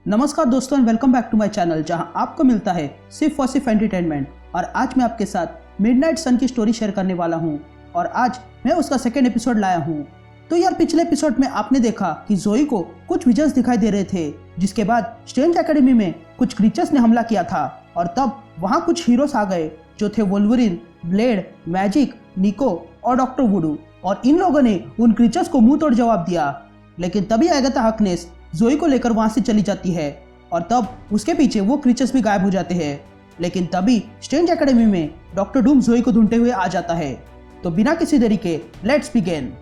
नमस्कार दोस्तों and welcome back to my channel जहां आपको मिलता है सिर्फ और सिर्फ एंटरटेनमेंट। और आज मैं आपके साथ मिडनाइट सन की स्टोरी शेयर करने वाला हूं और आज मैं उसका सेकेंड एपिसोड लाया हूं। तो यार पिछले एपिसोड में आपने देखा कि जोई को कुछ विजन्स दिखाई दे रहे थे, जिसके बाद स्ट्रेंज एकेडमी में कुछ क्रीचर्स ने हमला किया था और तब वहाँ कुछ हीरोज आ गए जो थे वोल्वरिन, ब्लेड, मैजिक, निको और डॉक्टर वुडू। और इन लोगों ने उन क्रीचर्स को मुंह तोड़ जवाब दिया। लेकिन तभी एगाथा हार्कनेस जोई को लेकर वहां से चली जाती है और तब उसके पीछे वो क्रीचर्स भी गायब हो जाते हैं। लेकिन तभी स्ट्रेंज एकेडमी में डॉक्टर डूम जोई को ढूंढते हुए आ जाता है। तो बिना किसी देरी के लेट्स बिगिन।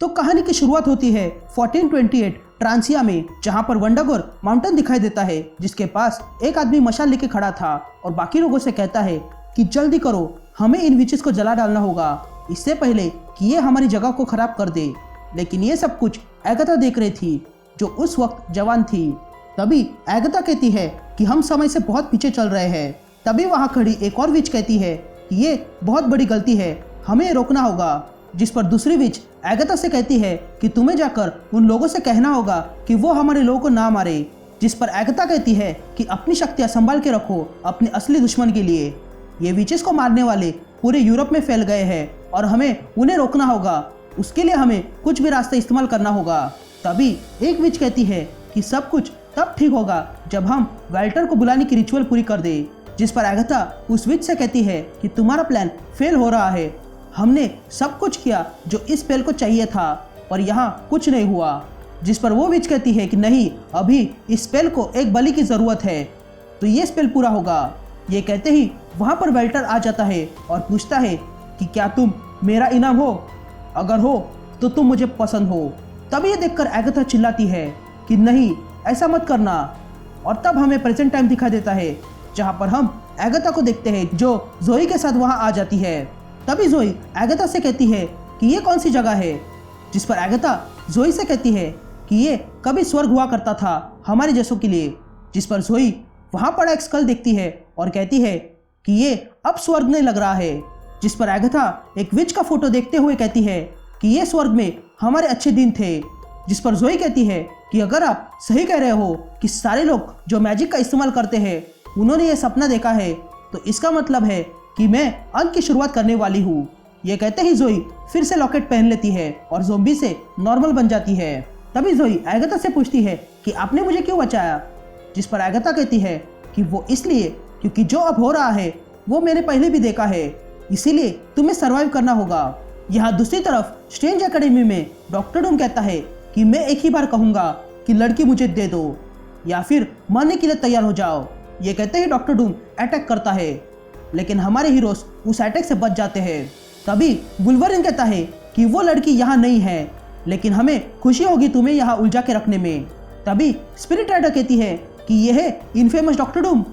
तो कहानी की शुरुआत होती है 1428 ट्रांसिया में, जहां पर वंडागोर माउंटेन दिखाई देता है, जिसके पास एक आदमी मशाल लेके खड़ा था और बाकी लोगों से कहता है कि जल्दी करो, हमें इन विचेस को जला डालना होगा इससे पहले कि ये हमारी जगह को खराब कर दे। लेकिन ये सब कुछ एगाथा देख रही थी, जो उस वक्त जवान थी। तभी एगाथा कहती है कि हम समय से बहुत पीछे चल रहे हैं। तभी वहां खड़ी एक और विच कहती है कि ये बहुत बड़ी गलती है, हमें रोकना होगा। जिस पर दूसरी विच एगाथा से कहती है कि तुम्हें जाकर उन लोगों से कहना होगा कि वो हमारे लोगों को ना मारे। जिस पर एगाथा कहती है कि अपनी शक्तियां संभाल के रखो अपने असली दुश्मन के लिए। ये विचेस को मारने वाले पूरे यूरोप में फैल गए हैं और हमें उन्हें रोकना होगा। उसके लिए हमें कुछ भी रास्ता इस्तेमाल करना होगा। तभी एक विच कहती है कि सब कुछ तब ठीक होगा जब हम वेल्टर को बुलाने की रिचुअल पूरी कर दे। जिस पर एगाथा उस विच से कहती है कि तुम्हारा प्लान फेल हो रहा है, हमने सब कुछ किया जो इस स्पेल को चाहिए था और यहाँ कुछ नहीं हुआ। जिस पर वो विच कहती है कि नहीं, अभी इस स्पेल को एक बलि की जरूरत है तो ये स्पेल पूरा होगा। ये कहते ही वहां पर वेल्टर आ जाता है और पूछता है कि क्या तुम मेरा इनाम हो? अगर हो तो तुम मुझे पसंद हो। तब ये देखकर एगाथा चिल्लाती है कि नहीं, ऐसा मत करना। और तब हमें प्रेजेंट टाइम दिखाई देता है, जहां पर हम एगाथा को देखते हैं जो जोई के साथ वहां आ जाती है। तभी जोई एगाथा से कहती है कि ये कौन सी जगह है। जिस पर एगाथा जोई से कहती है कि ये कभी स्वर्ग हुआ करता था हमारे जैसों के लिए। जिस पर जोई वहां पड़ा एक स्कल देखती है और कहती है कि ये अब स्वर्ग नहीं लग रहा है। जिस पर एगाथा एक विच का फोटो देखते हुए कहती है कि ये स्वर्ग में हमारे अच्छे दिन थे। जिस पर जोई कहती है कि अगर आप सही कह रहे हो कि सारे लोग जो मैजिक का इस्तेमाल करते हैं उन्होंने ये सपना देखा है, तो इसका मतलब है कि मैं अंत की शुरुआत करने वाली हूँ। ये कहते ही जोई फिर से लॉकेट पहन लेती है और ज़ॉम्बी से नॉर्मल बन जाती है। तभी जोई एगाथा से पूछती है कि आपने मुझे क्यों बचाया। जिस पर एगाथा कहती है कि वो इसलिए क्योंकि जो अब हो रहा है वो मैंने पहले भी देखा है, इसीलिए तुम्हें सर्वाइव करना होगा। यहाँ दूसरी तरफ स्ट्रेंज एकेडमी में डॉक्टर डूम कहता है कि मैं एक ही बार कहूँगा कि लड़की मुझे दे दो या फिर मरने के लिए तैयार हो जाओ। ये कहते ही डॉक्टर डूम अटैक करता है, लेकिन हमारे हीरोज उस अटैक से बच जाते हैं। तभी वुल्वरिन कहता है कि वो लड़की यहाँ नहीं है, लेकिन हमें खुशी होगी तुम्हें यहाँ उलझा के रखने में। तभी स्पिरिट राइडर कहती है कि यह है इनफेमस डॉक्टर डूम।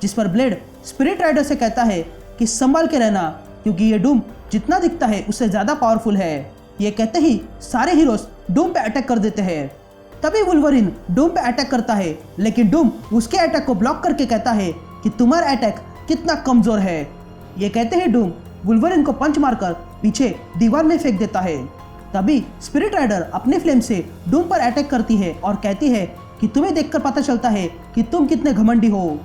जिस पर ब्लेड स्पिरिट राइडर से कहता है कि संभाल के रहना, क्योंकि ये डूम जितना दिखता है उससे ज्यादा पावरफुल है। ये कहते ही सारे हीरोज डूम पे अटैक कर देते हैं। तभी वुल्वरिन डूम पे अटैक करता है, लेकिन डूम उसके अटैक को ब्लॉक करके कहता है कि तुम्हारा अटैक कितना कमजोर है। ये कहते ही डूम वुल्वरिन को पंच मारकर पीछे दीवार में फेंक देता है। तभी स्पिरिट राइडर अपने फ्लेम से डूम पर अटैक करती है और कहती है कि तुम्हें देखकर पता चलता है कि तुम कितने घमंडी हो।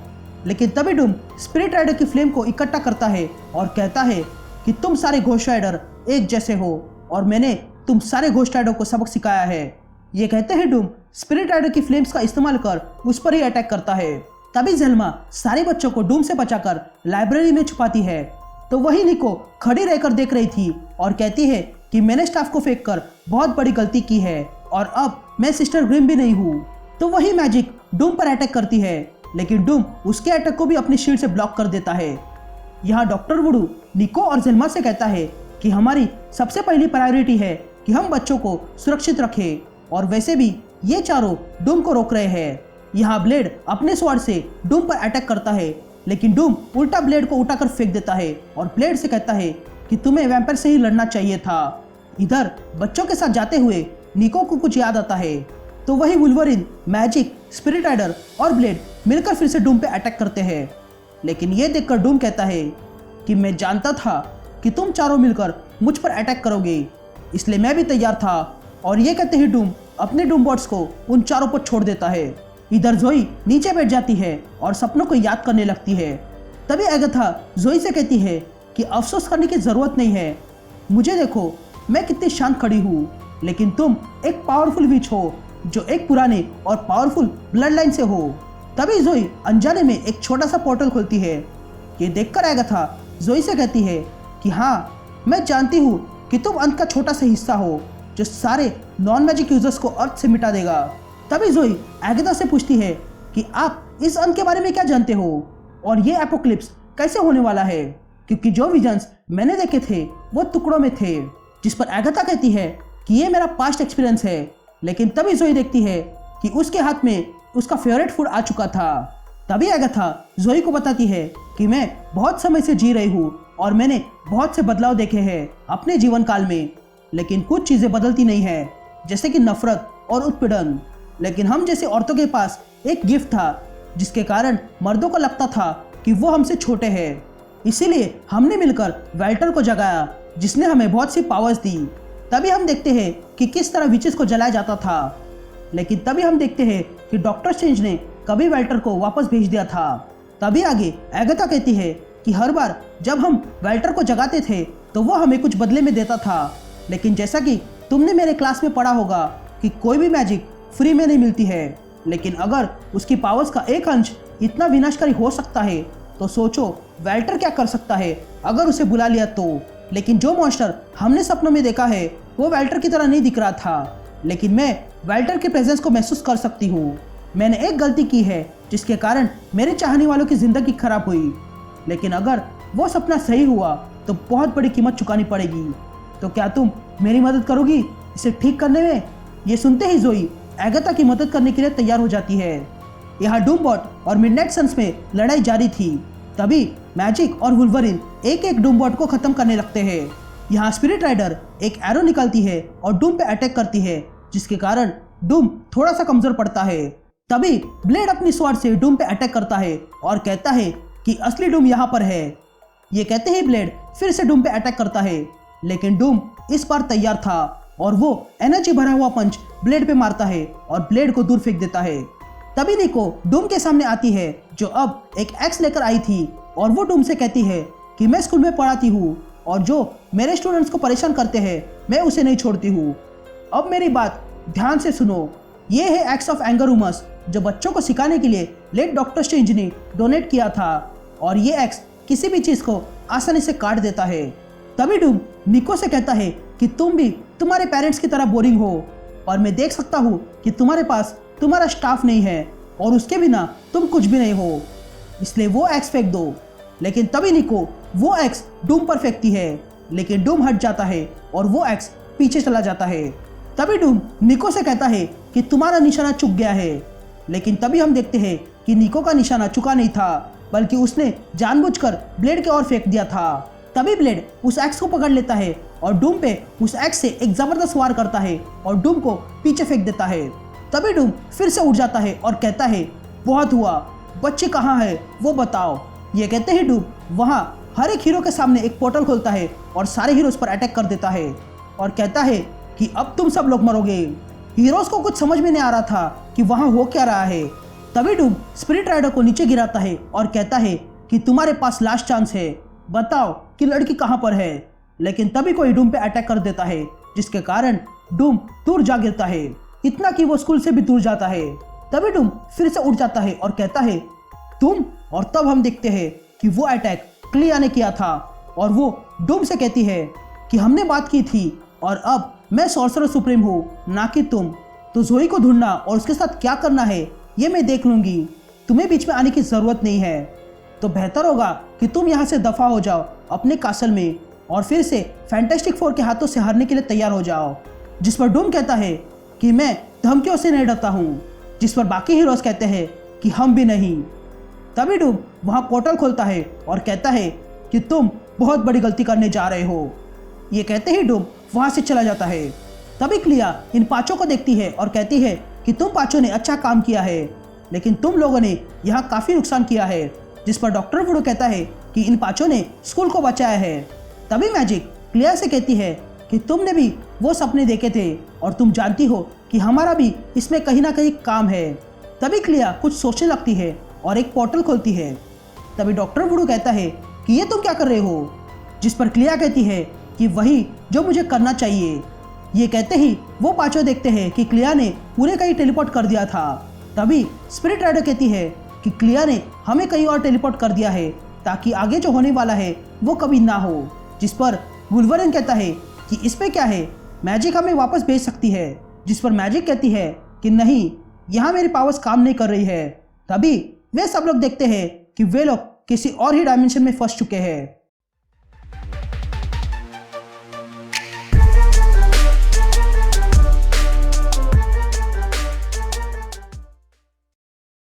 लेकिन तभी डूम स्पिरिट राइडर की फ्लेम को इकट्ठा करता है और कहता है कि तुम सारे घोस्ट राइडर एक जैसे हो और मैंने तुम सारे घोस्ट राइडर को सबक सिखाया है। ये कहते ही डूम स्पिरिट राइडर की फ्लेम्स का इस्तेमाल कर उस पर ही अटैक करता है। तभी जेल्मा सारे बच्चों को डूम से बचाकर लाइब्रेरी में छुपाती है। तो वही निको खड़ी रहकर देख रही थी और कहती है कि मैंने स्टाफ को फेंककर बहुत बड़ी गलती की है और अब मैं सिस्टर ग्रिम भी नहीं हूँ। तो वही मैजिक डूम पर अटैक करती है, लेकिन डूम उसके अटैक को भी अपनी शील्ड से ब्लॉक कर देता है। यहाँ डॉक्टर वुडू निको और जेल्मा से कहता है कि हमारी सबसे पहली प्रायोरिटी है कि हम बच्चों को सुरक्षित रखें, और वैसे भी ये चारों डूम को रोक रहे हैं। यहाँ ब्लेड अपने स्वॉर्ड से डूम पर अटैक करता है, लेकिन डूम उल्टा ब्लेड को उठाकर फेंक देता है और ब्लेड से कहता है कि तुम्हें वैम्पायर से ही लड़ना चाहिए था। इधर बच्चों के साथ जाते हुए निको को कुछ याद आता है, तो वही वुल्वरिन, मैजिक, स्पिरिट राइडर और ब्लेड मिलकर फिर से डूम पे अटैक करते हैं। लेकिन ये देखकर डूम कहता है कि मैं जानता था कि तुम चारों मिलकर मुझ पर अटैक करोगे, इसलिए मैं भी तैयार था। और ये कहते ही डूम अपने डूम बॉट्स को उन चारों पर छोड़ देता है। इधर जोई नीचे बैठ जाती है और सपनों को याद करने लगती है। तभी एगाथा जोई से कहती है कि अफसोस करने की जरूरत नहीं है, मुझे देखो मैं कितनी शांत खड़ी हूँ, लेकिन तुम एक पावरफुल विच हो जो एक पुराने और पावरफुल ब्लड लाइन से हो। तभी जोई अनजाने में एक छोटा सा पोर्टल खोलती है। ये देखकर एगाथा जोई से कहती है कि हाँ मैं जानती हूँ कि तुम अंत का छोटा सा हिस्सा हो जो सारे नॉन मैजिक यूजर्स को अर्थ से मिटा देगा। तभी जोई एगाथा से पूछती है कि आप इस अंत के बारे में क्या जानते हो और ये एपोक्लिप्स कैसे होने वाला है, क्योंकि जो विजन्स मैंने देखे थे वो टुकड़ों में थे। जिस पर एगाथा कहती है कि ये मेरा पास्ट एक्सपीरियंस है। लेकिन तभी जोई देखती है कि उसके हाथ में उसका फेवरेट फूड आ चुका था। तभी एगाथा जोई को बताती है कि मैं बहुत समय से जी रही हूँ और मैंने बहुत से बदलाव देखे हैं अपने जीवन काल में, लेकिन कुछ चीजें बदलती नहीं है, जैसे कि नफरत और उत्पीड़न। लेकिन हम जैसे औरतों के पास एक गिफ्ट था जिसके कारण मर्दों को लगता था कि वो हमसे छोटे हैं, इसीलिए हमने मिलकर वेल्टर को जगाया जिसने हमें बहुत सी पावर्स दी। तभी हम देखते हैं कि किस तरह विचेस को जलाया जाता था। लेकिन तभी हम देखते हैं कि डॉक्टर स्ट्रेंज ने कभी वेल्टर को वापस भेज दिया था। तभी आगे एगाथा कहती है कि हर बार जब हम वेल्टर को जगाते थे तो वो हमें कुछ बदले में देता था, लेकिन जैसा कि तुमने मेरे क्लास में पढ़ा होगा कि कोई भी मैजिक फ्री में नहीं मिलती है, लेकिन अगर उसकी पावर्स का एक अंश इतना विनाशकारी हो सकता है तो सोचो वेल्टर क्या कर सकता है अगर उसे बुला लिया तो। लेकिन जो मॉन्स्टर हमने सपनों में देखा है वो वेल्टर की तरह नहीं दिख रहा था, लेकिन मैं वेल्टर के प्रेजेंस को महसूस कर सकती हूँ। मैंने एक गलती की है जिसके कारण मेरे चाहने वालों की जिंदगी खराब हुई, लेकिन अगर वो सपना सही हुआ तो बहुत बड़ी कीमत चुकानी पड़ेगी। तो क्या तुम मेरी मदद करोगी इसे ठीक करने में? ये सुनते ही जोई एगाथा की मदद करने के लिए तैयार हो जाती है। यहाँ डूमबॉट और मिडनाइट सन्स में लड़ाई जारी थी। तभी मैजिक और वुल्वरिन एक एक डूमबॉट को खत्म करने लगते हैं। यहाँ स्पिरिट राइडर एक एरो निकालती है और डूम पे अटैक करती है, जिसके कारण डूम थोड़ा सा कमजोर पड़ता है। तभी ब्लेड अपनी स्वॉर्ड से डूम पे अटैक करता है और कहता है कि असली डूम यहाँ पर है। ये कहते ही ब्लेड फिर से डूम पे अटैक करता है, लेकिन डूम इस बार तैयार था और वो एनर्जी भरा हुआ पंच ब्लेड पे मारता है और ब्लेड को दूर फेंक देता है। तभी निको डूम के सामने आती है जो अब एक एक्स लेकर आई थी और वो डूम से कहती है कि मैं स्कूल में पढ़ाती हूँ और जो मेरे स्टूडेंट्स को परेशान करते हैं मैं उसे नहीं छोड़ती हूँ। अब मेरी बात ध्यान से सुनो, ये है एक्स ऑफ एंगरूमस जो बच्चों को सिखाने के लिए लेट डॉक्टर स्ट्रेंज ने डोनेट किया था, और ये एक्स किसी भी चीज को आसानी से काट देता है। तभी डूम निको से कहता है कि तुम भी तुम्हारे पेरेंट्स की तरह बोरिंग हो और मैं देख सकता हूँ कि तुम्हारे पास तुम्हारा स्टाफ नहीं है और उसके बिना तुम कुछ भी नहीं हो, इसलिए वो एक्स फेंक दो। लेकिन तभी निको वो एक्स डूम पर फेंकती है, लेकिन डूम हट जाता है और वो एक्स पीछे चला जाता है। तभी डूम निको से कहता है कि तुम्हारा निशाना चूक गया है, लेकिन तभी हम देखते हैं कि निको का निशाना चुका नहीं था, बल्कि उसने जानबूझकर ब्लेड की ओर फेंक दिया था। तभी ब्लेड उस एक्स को पकड़ लेता है और डूम पे उस एक्स से एक जबरदस्त वार करता है और डूम को पीछे फेंक देता है। तभी डूम फिर से उठ जाता है और कहता है बहुत हुआ, बच्चे कहाँ है वो बताओ। ये कहते ही डूम वहाँ हर एक हीरो के सामने एक पोर्टल खोलता है और सारे हीरोज पर अटैक कर देता है और कहता है कि अब तुम सब लोग मरोगे। हीरोज को कुछ समझ में नहीं आ रहा था कि वहाँ हो क्या रहा है। तभी डूम स्पिरिट राइडर को नीचे गिराता है और कहता है कि तुम्हारे पास लास्ट चांस है, बताओ कि लड़की कहाँ पर है। लेकिन तभी कोई डूम पे अटैक कर देता है, जिसके कारण डूम दूर जा गिरता है, इतना कि वो स्कूल से भी दूर जाता है। तभी डूम फिर से उठ जाता है और कहता है तुम, और तब हम देखते हैं कि वो अटैक क्लिया ने किया था और वो डूम से कहती है कि हमने बात की थी और अब मैं सॉर्सरर सुप्रीम हूँ, ना कि तुम। तो जोई को ढूंढना और उसके साथ क्या करना है ये मैं देख लूंगी, तुम्हें बीच में आने की जरूरत नहीं है। तो बेहतर होगा कि तुम यहाँ से दफा हो जाओ अपने कासल में और फिर से फैंटास्टिक फोर के हाथों से हारने के लिए तैयार हो जाओ। जिस पर डूम कहता है कि मैं धमकियों से नहीं डरता हूँ, जिस पर बाकी हीरोज कहते हैं कि हम भी नहीं। तभी डूब वहाँ पोर्टल खोलता है और कहता है कि तुम बहुत बड़ी गलती करने जा रहे हो। ये कहते ही डूब वहाँ से चला जाता है। तभी क्लिया इन पांचों को देखती है और कहती है कि तुम पांचों ने अच्छा काम किया है, लेकिन तुम लोगों ने यहाँ काफ़ी नुकसान किया है। जिस पर डॉक्टर वुडो कहता है कि इन पांचों ने स्कूल को बचाया है। तभी मैजिक क्लिया से कहती है कि तुमने भी वो सपने देखे थे और तुम जानती हो कि हमारा भी इसमें कहीं ना कहीं काम है। तभी क्लिया कुछ सोचने लगती है और एक पोर्टल खोलती है। तभी डॉक्टर वुडो कहता है कि ये तुम क्या कर रहे हो, जिस पर क्लिया कहती है कि वही जो मुझे करना चाहिए। ये कहते ही वो पांचों देखते हैं कि क्लिया ने पूरे कहीं टेलीपोर्ट कर दिया था। तभी स्पिरिट राइडर कहती है कि क्लिया ने हमें कहीं और टेलीपोर्ट कर दिया है ताकि आगे जो होने वाला है वो कभी ना हो। जिस पर वुल्वरिन कहता है कि इसमें क्या है, मैजिक हमें वापस भेज सकती है। जिस पर मैजिक कहती है कि नहीं, यहाँ मेरी पावर्स काम नहीं कर रही है। तभी वे सब लोग देखते हैं कि वे लोग किसी और ही डायमेंशन में फंस चुके हैं।